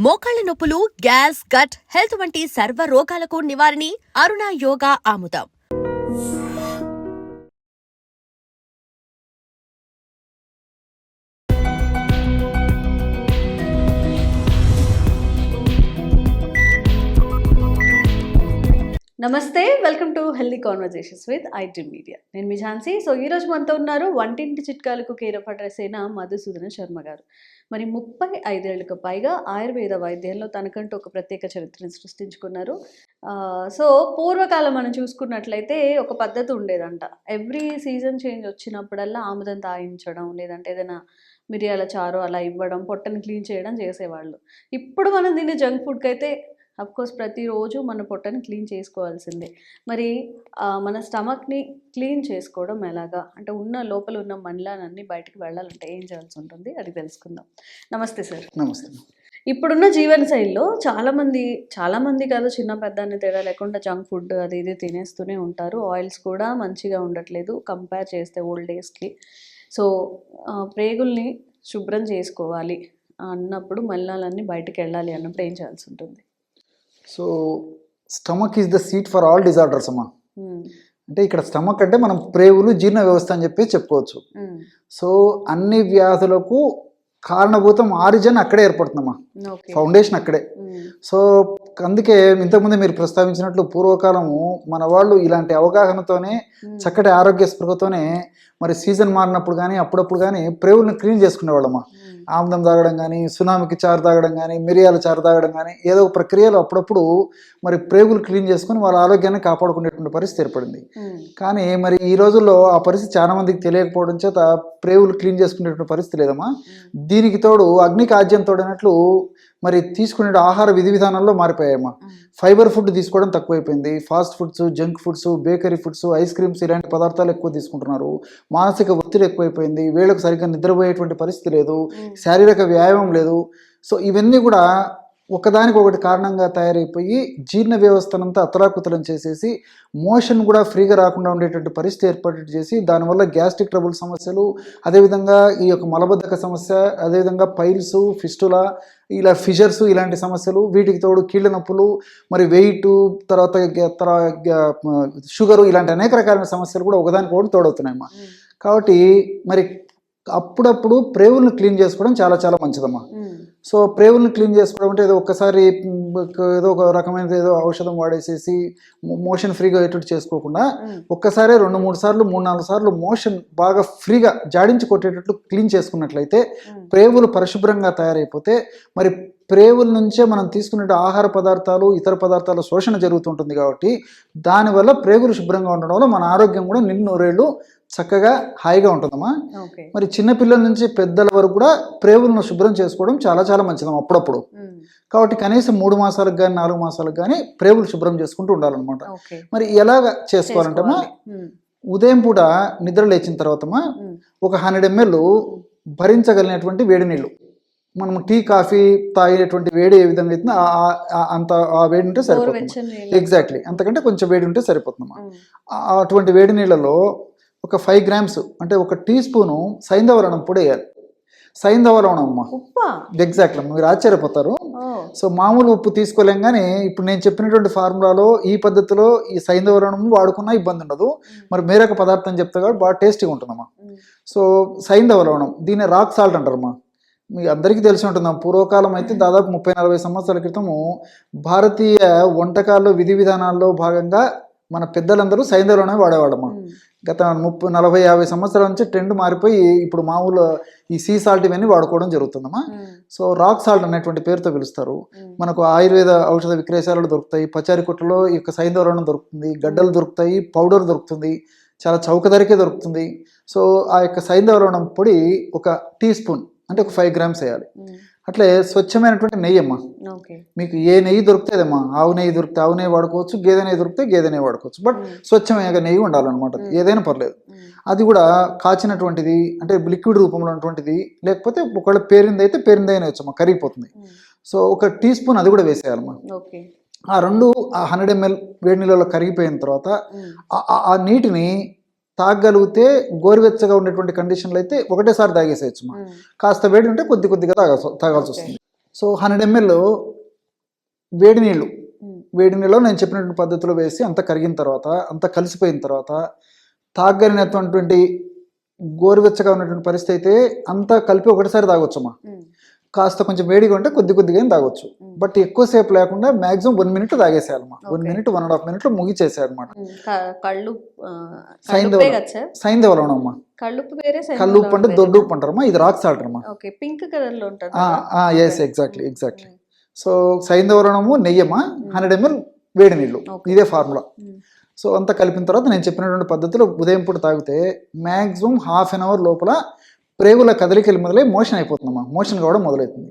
మోకాళ్ల నొప్పులు, gas, gut health వంటి సర్వ రోగాలకు నివారణి అరుణ యోగా ఆముదం. నమస్తే, welcome to healthy conversations with iDream media. నేను మీ ఝాన్సీ. సో ఈరోజు మనతో ఉన్నారు వంటింటి చిట్కాలకు కేర్ ఆఫ్ అడ్రస్ అయిన మధుసూదన శర్మ గారు. మరి 35 ఏళ్లకు పైగా ఆయుర్వేద వైద్యంలో తనకంటూ ఒక ప్రత్యేక చరిత్రను సృష్టించుకున్నారు. సో పూర్వకాలం మనం చూసుకున్నట్లయితే ఒక పద్ధతి ఉండేదంట. ఎవ్రీ సీజన్ చేంజ్ వచ్చినప్పుడల్లా ఆముదం తాగించడం, లేదంటే ఏదైనా మిరియాల చారు అలా ఇవ్వడం, పొట్టని క్లీన్ చేయడం చేసేవాళ్ళు. ఇప్పుడు మనం తినే జంక్ ఫుడ్కి అయితే అఫ్కోర్స్ ప్రతిరోజు మన పొట్టని క్లీన్ చేసుకోవాల్సిందే. మరి మన స్టమక్ని క్లీన్ చేసుకోవడం ఎలాగా, అంటే లోపల ఉన్న మలినాలన్నీ బయటకు వెళ్ళాలంటే ఏం చేయాల్సి ఉంటుంది, అది తెలుసుకుందాం. నమస్తే సార్. నమస్తే. ఇప్పుడున్న జీవన శైలిలో చాలామంది కాదు, చిన్న పెద్ద అని తేడా లేకుండా జంక్ ఫుడ్ అది ఇది తినేస్తూనే ఉంటారు. ఆయిల్స్ కూడా మంచిగా ఉండట్లేదు కంపేర్ చేస్తే ఓల్డ్ డేస్కి. సో ప్రేగుల్ని శుభ్రం చేసుకోవాలి అన్నప్పుడు, మలినాలన్నీ బయటకు వెళ్ళాలి అన్నప్పుడు ఏం చేయాల్సి ఉంటుంది? So stomach is the seat for all disorders అమ్మా. అంటే ఇక్కడ స్టమక్ అంటే మనం ప్రేగులు, జీర్ణ వ్యవస్థ అని చెప్పి చెప్పుకోవచ్చు. సో అన్ని వ్యాధులకు కారణభూతం ఆరిజిన్ అక్కడే ఏర్పడుతుందమ్మా, ఫౌండేషన్ అక్కడే. సో అందుకే ఇంతకుముందే మీరు ప్రస్తావించినట్లు పూర్వకాలము మన వాళ్ళు ఇలాంటి అవగాహనతోనే, చక్కటి ఆరోగ్య స్పృహతోనే మరి సీజన్ మారినప్పుడు కానీ అప్పుడప్పుడు కానీ ప్రేగులను క్లీన్ చేసుకునేవాళ్ళమ్మా. ఆముదం తాగడం కానీ, సునామికి చారు తాగడం కానీ, మిరియాల చారు తాగడం కానీ, ఏదో ఒక ప్రక్రియలో అప్పుడప్పుడు మరి ప్రేగులు క్లీన్ చేసుకుని వాళ్ళ ఆరోగ్యాన్ని కాపాడుకునేటువంటి పరిస్థితి ఏర్పడింది. కానీ మరి ఈ రోజుల్లో ఆ పరిస్థితి చాలా మందికి తెలియకపోవడం చేత ప్రేగులు క్లీన్ చేసుకునేటువంటి పరిస్థితి లేదమ్మా. దీనికి తోడు అగ్నికి ఆజ్యం తోడైనట్లు మరి తీసుకునే ఆహార విధి విధానాల్లో మారిపోయాయమ్మా. ఫైబర్ ఫుడ్ తీసుకోవడం తక్కువైపోయింది. Fast foods, junk foods, bakery foods, ice creams ఇలాంటి పదార్థాలు ఎక్కువ తీసుకుంటున్నారు. మానసిక ఒత్తిడి ఎక్కువైపోయింది. వేళకు సరిగ్గా నిద్రపోయేటువంటి పరిస్థితి లేదు, శారీరక వ్యాయామం లేదు. సో ఇవన్నీ కూడా ఒకదానికొకటి కారణంగా తయారైపోయి జీర్ణ వ్యవస్థనంతా అతలాకుతలం చేసేసి మోషన్ కూడా ఫ్రీగా రాకుండా ఉండేటువంటి పరిస్థితి ఏర్పాటు చేసి దానివల్ల గ్యాస్ట్రిక్ ట్రబుల్ సమస్యలు, అదేవిధంగా ఈ యొక్క మలబద్ధక సమస్య, అదేవిధంగా పైల్స్, ఫిస్టులా, ఇలా ఫిషర్స్ ఇలాంటి సమస్యలు, వీటికి తోడు కీళ్ళ నొప్పులు, మరి వెయిట్, తర్వాత షుగరు, ఇలాంటి అనేక రకాలైన సమస్యలు కూడా ఒకదానికొకటి తోడవుతున్నాయమ్మా. కాబట్టి మరి అప్పుడప్పుడు ప్రేవులను క్లీన్ చేసుకోవడం చాలా చాలా మంచిదమ్మా. సో ప్రేవులను క్లీన్ చేసుకోవడం అంటే ఏదో ఒక్కసారి ఏదో ఒక రకమైన ఏదో ఔషధం వాడేసేసి మోషన్ ఫ్రీగా అయ్యేటట్టు చేసుకోకుండా ఒక్కసారి 2-3 సార్లు 3-4 సార్లు మోషన్ బాగా ఫ్రీగా జాడించి కొట్టేటట్లు క్లీన్ చేసుకున్నట్లయితే ప్రేవులు పరిశుభ్రంగా తయారైపోతే మరి ప్రేవుల నుంచే మనం తీసుకునే ఆహార పదార్థాలు, ఇతర పదార్థాల శోషణ జరుగుతుంటుంది. కాబట్టి దానివల్ల ప్రేగులు శుభ్రంగా ఉండడం వల్ల మన ఆరోగ్యం కూడా నిన్నూరేళ్ళు చక్కగా హాయిగా ఉంటుందమ్మా. మరి చిన్నపిల్లల నుంచి పెద్దల వరకు కూడా ప్రేవులను శుభ్రం చేసుకోవడం చాలా చాలా మంచిదమ్మా అప్పుడప్పుడు. కాబట్టి కనీసం 3 మాసాలకు కానీ 4 మాసాలకు కానీ ప్రేవులు శుభ్రం చేసుకుంటూ ఉండాలన్నమాట. మరి ఎలాగ చేసుకోవాలంటమ్మా, ఉదయం పూట నిద్ర లేచిన తర్వాతమ్మా ఒక 100 ml భరించగలిగినటువంటి వేడి నీళ్ళు, మనం టీ కాఫీ తాగేటువంటి వేడి ఏ విధంగా అవుతుందో అంత ఆ వేడి ఉంటే సరిపోతుంది. ఎగ్జాక్ట్లీ, అంతకంటే కొంచెం వేడి ఉంటే సరిపోతుందమ్మా. అటువంటి వేడి నీళ్ళలో ఒక 5 grams అంటే 1 టీ స్పూను సైంధవ పొడి వేయాలి. సైంధవ అమ్మా, ఎగ్జాక్ట్లీ, మీరు ఆశ్చర్యపోతారు. సో మామూలు ఉప్పు తీసుకోలేం, కానీ ఇప్పుడు నేను చెప్పినటువంటి ఫార్ములాలో ఈ పద్ధతిలో ఈ సైంధవ వాడుకున్నా ఇబ్బంది ఉండదు. మరి మేరొక పదార్థం చెప్తా కాబట్టి బాగా టేస్టీగా ఉంటుందమ్మా. సో సైంధవ లవణం, దీన్ని రాక్ సాల్ట్ అంటారమ్మా. మీకు అందరికీ తెలిసి ఉంటుందా, పూర్వకాలం అయితే దాదాపు 30-40 సంవత్సరాల క్రితము భారతీయ వంటకాల్లో విధి విధానాల్లో భాగంగా మన పెద్దలందరూ సైంధవలోనే వాడేవాడమ్మా. గత 30-40-50 సంవత్సరాల నుంచి ట్రెండ్ మారిపోయి ఇప్పుడు మామూలు ఈ సీ సాల్ట్ ఇవన్నీ వాడుకోవడం జరుగుతుందమ్మా. సో రాక్ సాల్ట్ అనేటువంటి పేరుతో పిలుస్తారు. మనకు ఆయుర్వేద ఔషధ విక్రయశాలలు దొరుకుతాయి, పచారీ కొట్టులో ఈ యొక్క సైంధవలోనం దొరుకుతుంది, గడ్డలు దొరుకుతాయి, పౌడర్ దొరుకుతుంది, చాలా చౌక ధరకే దొరుకుతుంది. సో ఆ యొక్క సైంధవలోనం పొడి 1 టీ స్పూన్ అంటే ఒక 5 grams వేయాలి. అట్లే స్వచ్ఛమైనటువంటి నెయ్యి అమ్మా, మీకు ఏ నెయ్యి దొరుకుతుందమ్మా, ఆవు నెయ్యి దొరికితే ఆవు నెయ్యి వాడుకోవచ్చు, గేదె నెయ్యి దొరికితే గేదె నెయ్యి వాడుకోవచ్చు. బట్ స్వచ్ఛమైన నెయ్యి ఉండాలన్నమాట, ఏదైనా పర్లేదు. అది కూడా కాచినటువంటిది, అంటే లిక్విడ్ రూపంలో ఉన్నటువంటిది, లేకపోతే ఒకవేళ పేరింది అయితే పేరిందైనా వచ్చమ్మా, కరిగిపోతుంది. సో 1 టీ స్పూన్ అది కూడా వేసేయాలమ్మా. ఆ 100 ml వేడి నీళ్ళలో కరిగిపోయిన తర్వాత ఆ నీటిని తాగగలిగితే గోరువెచ్చగా ఉండేటువంటి కండిషన్లో అయితే ఒకటేసారి తాగేసేయచ్చు. కాస్త వేడి ఉంటే కొద్దిగా తాగాల్సి వస్తుంది. సో 100 ml వేడి నీళ్ళు ఉమ్, వేడి నీళ్ళు నేను చెప్పినటువంటి పద్ధతిలో వేసి అంతా కరిగిన తర్వాత అంతా కలిసిపోయిన తర్వాత తాగలిగినటువంటి గోరువెచ్చగా ఉన్నటువంటి పరిస్థితి అయితే అంతా కలిపి ఒకటిసారి తాగొచ్చమ్మా. ఉమ్, కాస్త కొంచెం వేడిగా ఉంటే కొద్దిగా ఏం తాగొచ్చు. బట్ ఎక్కువసేపు లేకుండా మ్యాక్సిమం 1 minute తాగేసేయాలమ్మా. 1 minute 1.5 minute ముగిచేసేయాలన్నమాట. ఉమ్. కళ్ళు సైంధవ కళ్ళుప్పే కదా సార్? సైంధవ లవణం అమ్మా. కళ్ళుప్పు వేరే కళ్ళు ఉప్పు అంటే దొడ్డు ఉప్పు అంటారమ్మా, ఇది రాక్ సాల్ట్ అమ్మా. ఓకే, పింక్ కలర్ లో ఉంటుంది. Yes exactly. సో సైంధవ లవణము నెయ్యమ్మా, 100 ml వేడి నీళ్ళు, ఇదే ఫార్ములా. సో అంతా కలిపిన తర్వాత నేను చెప్పినటువంటి పద్ధతిలో ఉదయం పూట తాగితే మ్యాక్సిమం ½ an hour లోపల ప్రేగుల కదలికలు మొదలై మోషన్ అయిపోతుందమ్మా. మోషన్ కావడం మొదలవుతుంది.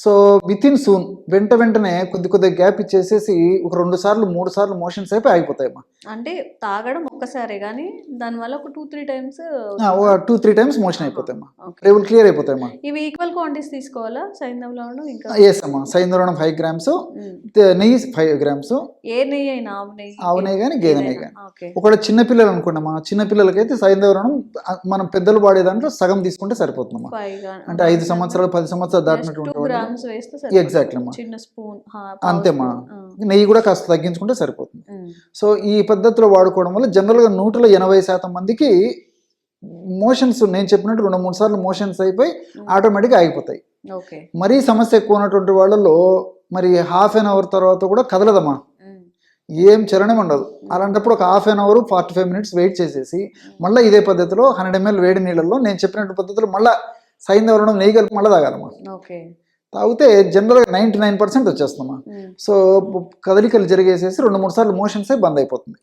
సో వితిన్ సూన్ వెంటనే కొద్దిగా గ్యాప్ ఇచ్చేసేసి ఒక 2 సార్లు 3 సార్లు మోషన్స్ అయిపోయి ఆగిపోతాయమ్మా. అంటే తాగడం ఒక్కసారే కానీ దానివల్ల ఒక 2-3 టైమ్స్ 2-3 times మోషన్ అయిపోతాయమ్మా. ప్రేగులు క్లియర్ అయిపోతాయమ్మా. ఇవి ఈక్వల్ క్వాంటిటీస్ తీసుకోవాలా? సైంధవ లవణం ఇంకా ఎస్ అమ్మా. సైంధవ లవణం 5 grams, నెయ్యి 5 grams. ఏ నెయ్యి అయినా? ఆవు నెయ్యి కానీ గేదె నెయ్యి కానీ. ఓకే. ఒకవేళ చిన్నపిల్లలు అనుకోండమ్మా, చిన్నపిల్లలకైతే సైంధవ లవణం మనం పెద్దలు వాడే దాంట్లో సగం తీసుకుంటే సరిపోతుందమ్మా. అంటే 5 సంవత్సరాలు 10 సంవత్సరాలు దాటినటువంటి 2 grams వేస్తే ఎగ్జాక్ట్లీ అమ్మా. చిన్న స్పూన్ అంతేమ్మా. నెయ్యి కూడా కాస్త తగ్గించుకుంటే సరిపోతుంది. సో ఈ పద్ధతిలో వాడుకోవడం వల్ల జనరల్గా 180% మందికి మోషన్స్ నేను చెప్పినట్టు 2-3 సార్లు మోషన్స్ అయిపోయి ఆటోమేటిక్గా ఆగిపోతాయి. ఓకే. మరీ సమస్య ఎక్కువ ఉన్నటువంటి వాళ్ళలో మరి ½ an hour తర్వాత కూడా కదలదమ్మా, ఏం చలనం ఉండదు. అలాంటప్పుడు ఒక ½ an hour 45 minutes వెయిట్ చేసేసి మళ్ళీ ఇదే పద్ధతిలో 100 ml వేడి నీళ్ళల్లో నేను చెప్పినట్టు పద్ధతిలో మళ్ళీ సైంధవ లవణం నెయ్యి కలిపి మళ్ళీ తాగాలమ్మా. ఓకే. తాగితే జనరల్గా 99% వచ్చేస్తుందమ్మా. సో కదలికలు జరిగేసేసి 2-3 సార్లు మోషన్స్ బంద్ అయిపోతుంది.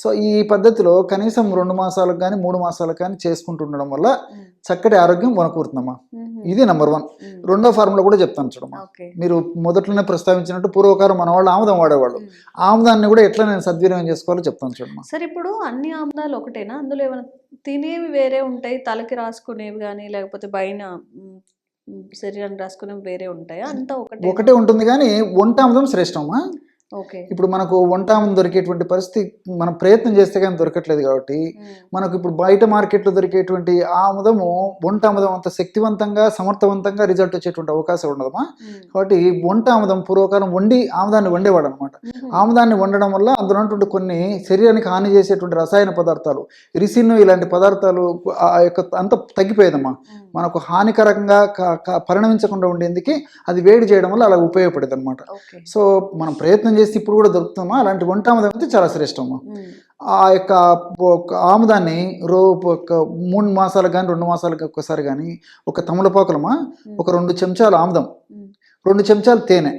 సో ఈ పద్ధతిలో కనీసం 2 మాసాలకు కానీ 3 మాసాలకు కానీ చేసుకుంటుండడం వల్ల చక్కటి ఆరోగ్యం వనకూరుతుందమ్మా. ఇది నెంబర్ 1. రెండో ఫార్ములా కూడా చెప్తాను చూడమ్మా. మీరు మొదట్లోనే ప్రస్తావించినట్టు పూర్వకాలం మన వాళ్ళు ఆముదం వాడేవాళ్ళు. ఆముదాన్ని కూడా ఎట్లా నేను సద్వినియోగం చేసుకోవాలో చెప్తాను చూడమ్మా. సరే, ఇప్పుడు అన్ని ఆముదాలు ఒకటేనా? అందులో ఏమైనా తినేవి వేరే ఉంటాయి, తలకి రాసుకునేవి కానీ లేకపోతే పైన శరీరాన్ని రాసుకునేవి వేరే ఉంటాయా? అంతా ఒకటే ఉంటుంది కానీ వంట ఆముదం శ్రేష్టమా. ఓకే. ఇప్పుడు మనకు వంట ఆముదం దొరికేటువంటి పరిస్థితి మనం ప్రయత్నం చేస్తే కానీ దొరకట్లేదు కాబట్టి మనకు ఇప్పుడు బయట మార్కెట్లో దొరికేటువంటి ఆముదము వంట ఆముదం అంత శక్తివంతంగా సమర్థవంతంగా రిజల్ట్ వచ్చేటువంటి అవకాశం ఉండదమ్మా. కాబట్టి వంట ఆముదం పూర్వకాలం ఆముదాన్ని వండేవాడు అనమాట. ఆముదాన్ని వండడం వల్ల అందులో ఉన్నటువంటి కొన్ని శరీరానికి హాని చేసేటువంటి రసాయన పదార్థాలు, రిసిన్ ఇలాంటి పదార్థాలు అంత తగ్గిపోయేదమ్మా. మనకు హానికరంగా పరిణమించకుండా ఉండేందుకు అది వేడి చేయడం వల్ల అలా ఉపయోగపడేది అనమాట. సో మనం ప్రయత్నం చేసి ఇప్పుడు కూడా దొరుకుతుందమ్మా. అలాంటి వంట ఆముదం అయితే చాలా శ్రేష్టమ్మా. ఆ యొక్క ఆముదాన్ని 3 మాసాలకు కానీ 2 మాసాలకు ఒక్కసారి కానీ ఒక తమలపాకులమా, ఒక 2 చెంచాలు ఆముదం, 2 చెంచాలు తేనె.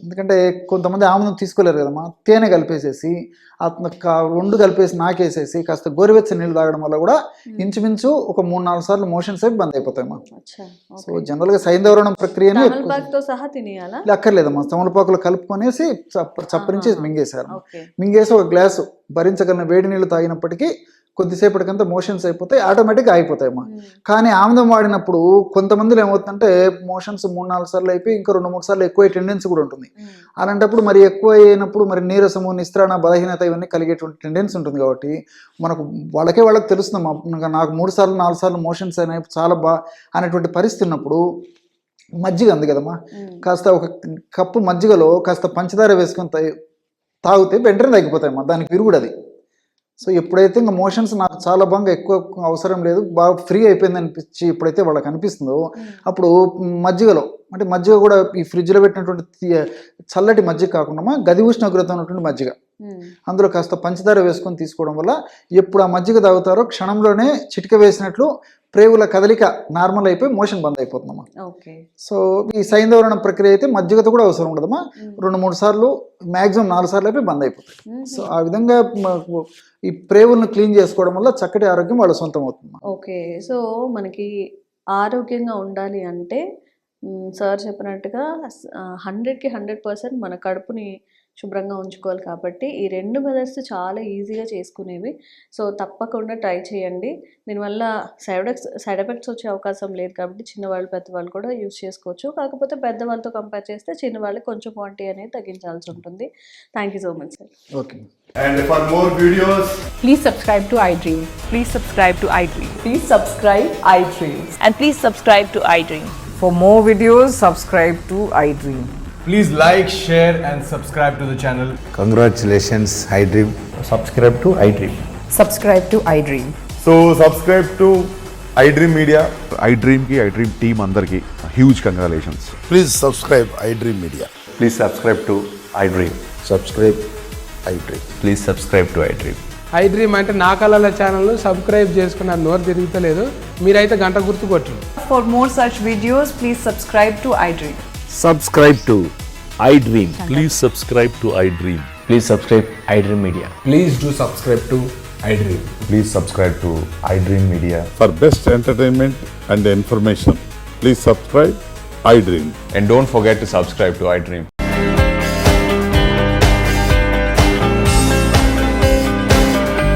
ఎందుకంటే కొంతమంది ఆముదం తీసుకోలేరు కదమ్మా. తేనె కలిపేసేసి 2 కలిపేసి నాకేసేసి కాస్త గోరువెచ్చని నీళ్ళు తాగడం వల్ల కూడా ఇంచుమించు ఒక 3-4 సార్లు మోషన్స్ అయిపోయి బంద్ అయిపోతాయమ్మా. సో జనరల్గా సైంధవ లవణం ప్రక్రియని అక్కర్లేదమ్మా. తమలపాకులు కలుపుకొనేసి చప్పరించి మింగేశారు. మింగేసి ఒక గ్లాసు భరించగలిగిన వేడి నీళ్ళు తాగినప్పటికీ కొద్దిసేపటికంతా మోషన్స్ అయిపోతాయి, ఆటోమేటిక్గా అయిపోతాయమ్మా. కానీ ఆముదం వాడినప్పుడు కొంతమందిలో ఏమవుతుందంటే మోషన్స్ 3-4 సార్లు అయిపోయి ఇంకా 2-3 సార్లు ఎక్కువ టెండెన్సీ కూడా ఉంటుంది. అలాంటప్పుడు మరి ఎక్కువ అయినప్పుడు మరి నీరసము, నిస్త్రాణ, బలహీనత ఇవన్నీ కలిగేటువంటి టెండెన్సీ ఉంటుంది. కాబట్టి మనకు వాళ్ళకి తెలుస్తుందమ్మా, నాకు 3 సార్లు 4 సార్లు మోషన్స్ అయినాయి చాలా అనేటువంటి పరిస్థితి ఉన్నప్పుడు మజ్జిగ ఉంది కదమ్మా, కాస్త ఒక కప్పు మజ్జిగలో కాస్త పంచదార వేసుకొని తాగితే వెంటనే తగ్గిపోతాయమ్మా. దానికి విరుగుడు అది. సో ఎప్పుడైతే ఇంకా మోషన్స్ నాకు చాలా బాగా ఎక్కువ అవసరం లేదు, బాగా ఫ్రీ అయిపోయింది అనిపించి ఎప్పుడైతే వాళ్ళకి అనిపిస్తుందో అప్పుడు మజ్జిగలో, అంటే మజ్జిగ కూడా ఈ ఫ్రిడ్జ్లో పెట్టినటువంటి చల్లటి మజ్జిగ కాకుండా గది ఉష్ణోగ్రత ఉన్నటువంటి మజ్జిగ, అందులో కాస్త పంచదార వేసుకొని తీసుకోవడం వల్ల ఎప్పుడు ఆ మజ్జిగ తాగుతారో క్షణంలోనే చిటిక వేసినట్లు ప్రేగుల కదలిక నార్మల్ అయిపోయి మోషన్ బంద్ అయిపోతుందమ్మా. సో ఈ సైంధవ లవణం ప్రక్రియ అయితే మజ్జిగతో కూడా అవసరం ఉండదమ్మా. 2-3 సార్లు మ్యాక్సిమం 4 సార్లు అయిపోయి బంద్ అయిపోతాయి. సో ఆ విధంగా ఈ ప్రేగులను క్లీన్ చేసుకోవడం వల్ల చక్కటి ఆరోగ్యం వాళ్ళ సొంతం అవుతుంది. ఓకే. సో మనకి ఆరోగ్యంగా ఉండాలి అంటే సార్ చెప్పినట్టుగా 100కి 100% మన కడుపుని శుభ్రంగా ఉంచుకోవాలి. కాబట్టి ఈ 2 మెథడ్స్ చాలా ఈజీగా చేసుకునేవి. సో తప్పకుండా ట్రై చేయండి. దీనివల్ల సైడ్ ఎఫెక్ట్స్ వచ్చే అవకాశం లేదు కాబట్టి చిన్నవాళ్ళు పెద్దవాళ్ళు కూడా యూజ్ చేసుకోవచ్చు. కాకపోతే పెద్దవాళ్ళతో కంపేర్ చేస్తే చిన్నవాళ్ళకి కొంచెం క్వాంటిటీ అనేది తగ్గించాల్సి ఉంటుంది. Thank you so much sir. Okay. And for more videos, please subscribe to iDream. Please subscribe to iDream. Please subscribe iDream. And please subscribe to iDream. For more videos, subscribe to iDream. Please like, share, and subscribe to the channel. Congratulations, iDream. Subscribe to iDream. Subscribe to iDream. So subscribe to iDream Media. iDream ki iDream team అందరికి huge congratulations. Please subscribe iDream Media. Please subscribe to iDream. Subscribe iDream. Please subscribe to iDream. iDream అంటే నా కళల channel subscribe చేసుకున్న నోరు తిరుగుతలేదు, మీరైతే గంట గుర్తు కొట్టండి. For more such videos, please subscribe to iDream. Subscribe to iDream. Please subscribe to iDream. Please subscribe iDream Media. Please do subscribe to iDream. Please subscribe to iDream Media. For best entertainment and information, please subscribe iDream. And don't forget to subscribe to iDream.